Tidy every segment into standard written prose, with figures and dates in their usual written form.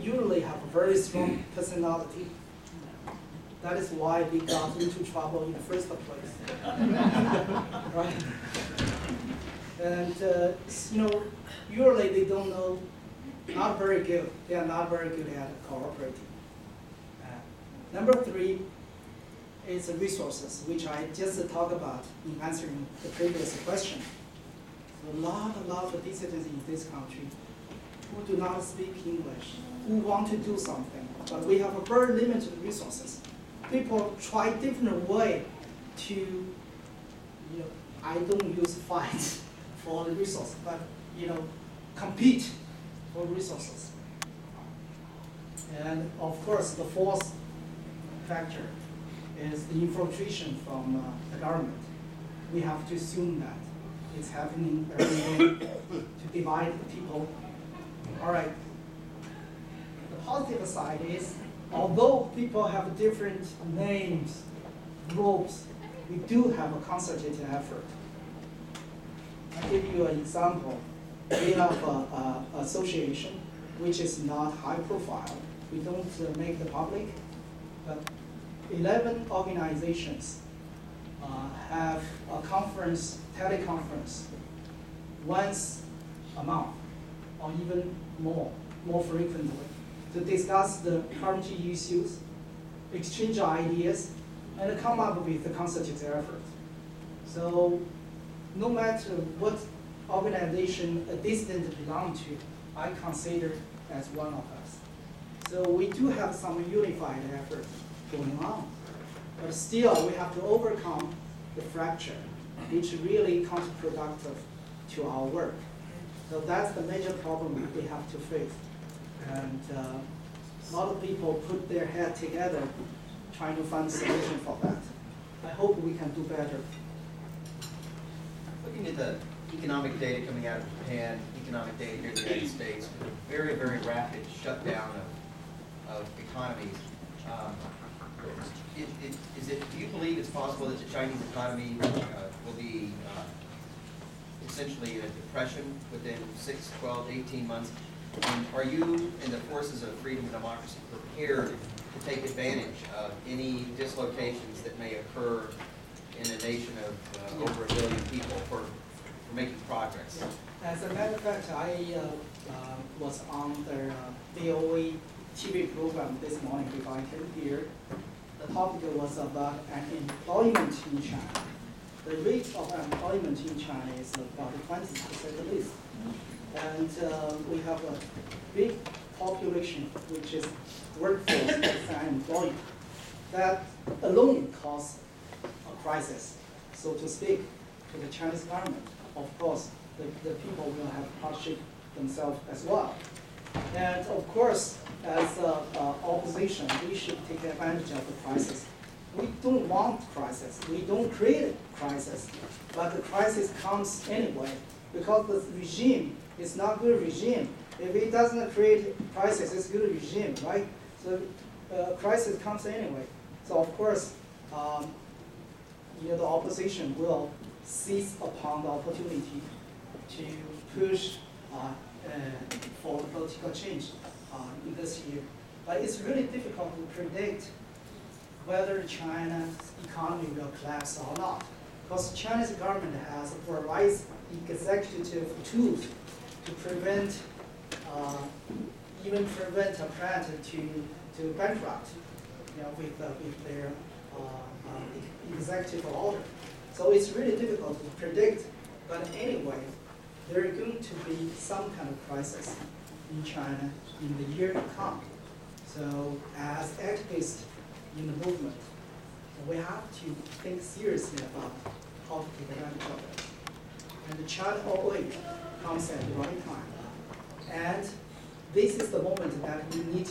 usually have a very strong personality. That is why they got into trouble in the first place, right? And usually they don't know, not very good. They are not very good at cooperating. Number 3 is resources, which I just talked about in answering the previous question. A lot of dissidents in this country who do not speak English, who want to do something, but we have a very limited resources. People try different way to, I don't use fight for the resource, but compete for resources. And of course, the fourth factor is the infiltration from the government. We have to assume that it's happening every day to divide the people. All right. The positive side is, although people have different names, groups, we do have a concerted effort. I'll give you an example. We have an association which is not high profile. We don't make the public, but 11 organizations have a conference, teleconference, once a month, or even more frequently, to discuss the current issues, exchange ideas, and come up with a concerted effort. So no matter what organization a dissident belongs to, I consider as one of us. So we do have some unified effort going on. But still, we have to overcome the fracture, which is really counterproductive to our work. So that's the major problem we have to face. And a lot of people put their head together trying to find a solution for that. I hope we can do better. Looking at the economic data coming out of Japan, economic data here in the United States, with a very, very rapid shutdown of economies, do you believe it's possible that the Chinese economy will be essentially in a depression within 6, 12, 18 months? And are you and the forces of freedom and democracy prepared to take advantage of any dislocations that may occur in a nation of over 1 billion people for making progress? As a matter of fact, I was on the VOA TV program this morning before I came here. The topic was about employment in China. The rate of employment in China is about 20% at least. And we have a big population, which is workforce that's unemployed. That alone causes a crisis, so to speak, to the Chinese government. Of course, the people will have hardship themselves as well. And of course, as opposition, we should take advantage of the crisis. We don't want crisis. We don't create crisis, but the crisis comes anyway because the regime is not good regime. If it doesn't create crisis, it's good regime, right? So crisis comes anyway. So of course, the opposition will seize upon the opportunity to push for political change in this year. But it's really difficult to predict whether China's economy will collapse or not, because China's government has a variety of executive tools to prevent, even prevent a plant to bankrupt, with their executive order. So it's really difficult to predict. But anyway, there is going to be some kind of crisis in China in the year to come. So as activists in the movement, we have to think seriously about how to take advantage of it. And the China 08 comes at the right time. And this is the moment that we need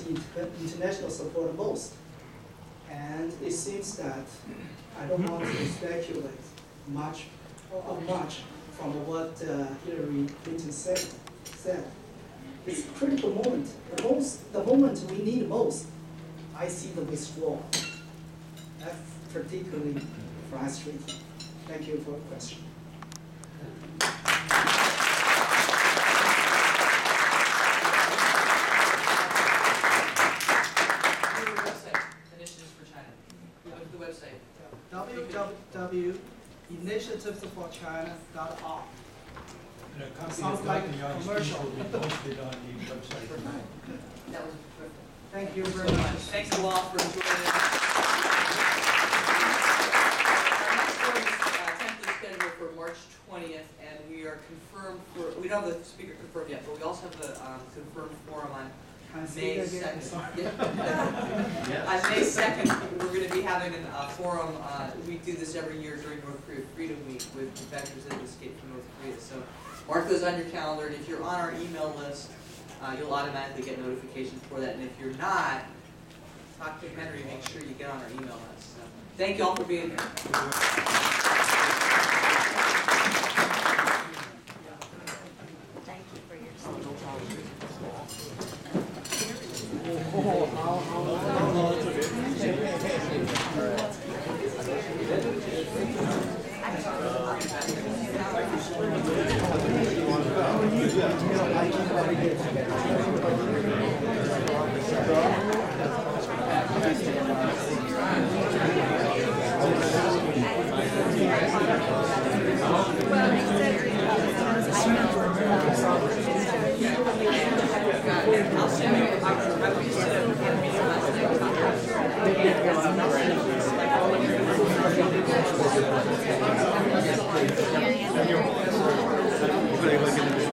international support most. And it seems that I don't want to speculate much from what Hillary Clinton said. It's a critical moment. The moment we need most, I see the withdrawal. That's particularly frustrating. Thank you for the question. initiativesforchina.org. And a copy Sounds of like Dr. Young's commercial. speech will be posted on the website tonight. That was perfect. Thank you very much. Thanks a lot for joining us. Our next one is tentatively scheduled for March 20th, and we are confirmed for, we don't have the speaker confirmed yet, but we also have the confirmed forum on Can I say May it again? 2nd. Sorry. On May 2nd, we're going to be having a forum. We do this every year during North Korea Freedom Week with defectors that have escaped from North Korea. So mark those on your calendar, and if you're on our email list, you'll automatically get notifications for that. And if you're not, talk to Henry, make sure you get on our email list. So, thank you all for being here. Thank you for your Yeah.